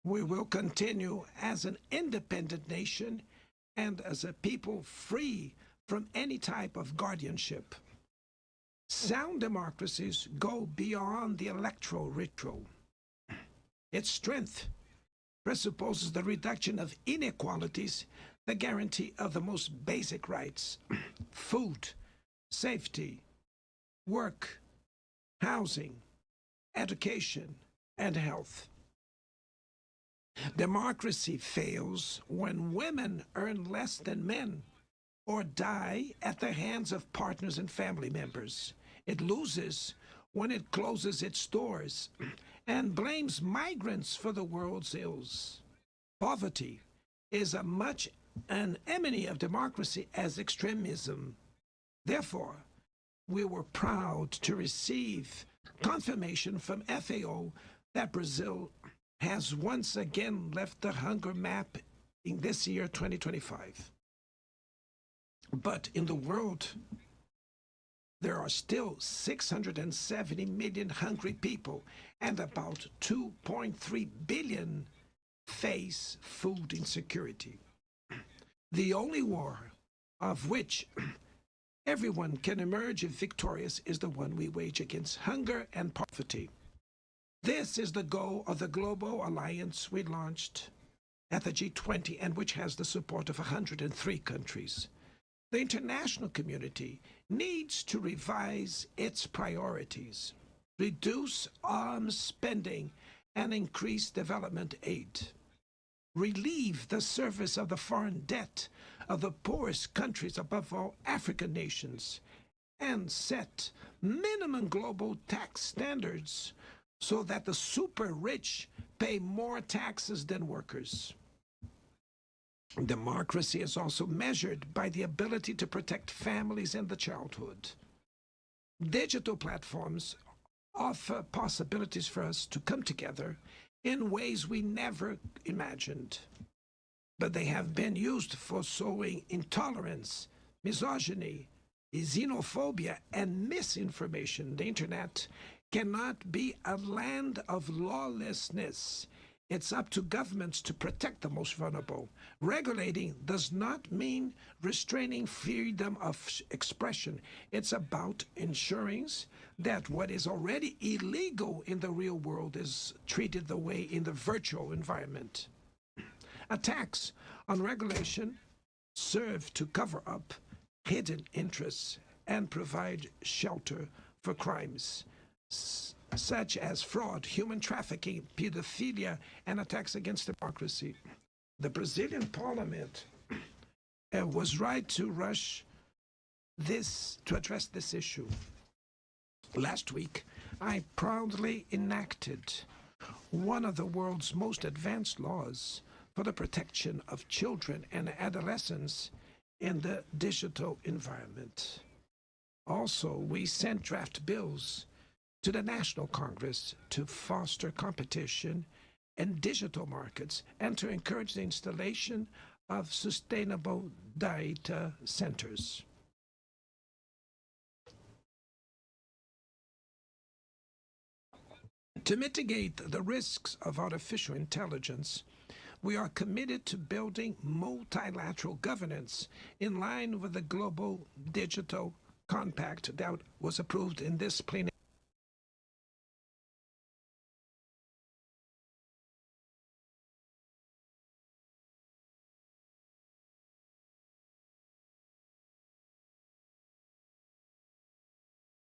We will continue as an independent nation and as a people free from any type of guardianship. Sound democracies go beyond the electoral ritual. Its strength presupposes the reduction of inequalities, the guarantee of the most basic rights: food, safety, work, housing, education, and health. Democracy fails when women earn less than men or die at the hands of partners and family members. It loses when it closes its doors and blames migrants for the world's ills. Poverty is as much an enemy of democracy as extremism. Therefore, we were proud to receive confirmation from FAO that Brazil has once again left the hunger map in this year, 2025. But in the world, there are still 670 million hungry people, and about 2.3 billion face food insecurity. The only war of which everyone can emerge victorious is the one we wage against hunger and poverty. This is the goal of the global alliance we launched at the G20 and which has the support of 103 countries. The international community needs to revise its priorities, reduce arms spending, and increase development aid. Relieve the service of the foreign debt of the poorest countries, above all African nations, and set minimum global tax standards so that the super rich pay more taxes than workers. Democracy is also measured by the ability to protect families and the childhood. Digital platforms offer possibilities for us to come together in ways we never imagined. But they have been used for sowing intolerance, misogyny, xenophobia, and misinformation. The internet cannot be a land of lawlessness. It's up to governments to protect the most vulnerable. Regulating does not mean restraining freedom of expression. It's about ensuring that what is already illegal in the real world is treated the way in the virtual environment. Attacks on regulation serve to cover up hidden interests and provide shelter for crimes such as fraud, human trafficking, pedophilia, and attacks against democracy. The Brazilian parliament was right to rush to address this issue. Last week, I proudly enacted one of the world's most advanced laws for the protection of children and adolescents in the digital environment. Also, we sent draft bills to the National Congress to foster competition in digital markets and to encourage the installation of sustainable data centers. To mitigate the risks of artificial intelligence, we are committed to building multilateral governance in line with the Global Digital Compact that was approved in this plenary.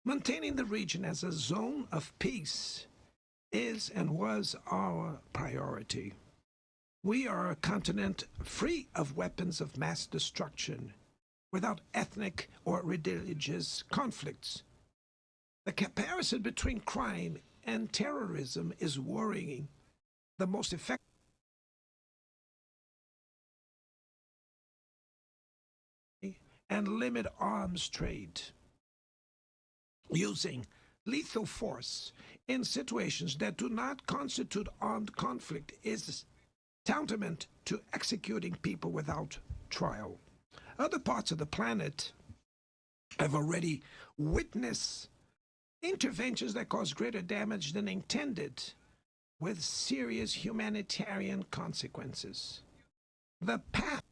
Maintaining the region as a zone of peace is and was our priority. We are a continent free of weapons of mass destruction, without ethnic or religious conflicts. The comparison between crime and terrorism is worrying. The most effective and limit arms trade. Using lethal force in situations that do not constitute armed conflict is tantamount to executing people without trial. Other parts of the planet have already witnessed interventions that cause greater damage than intended with serious humanitarian consequences. The path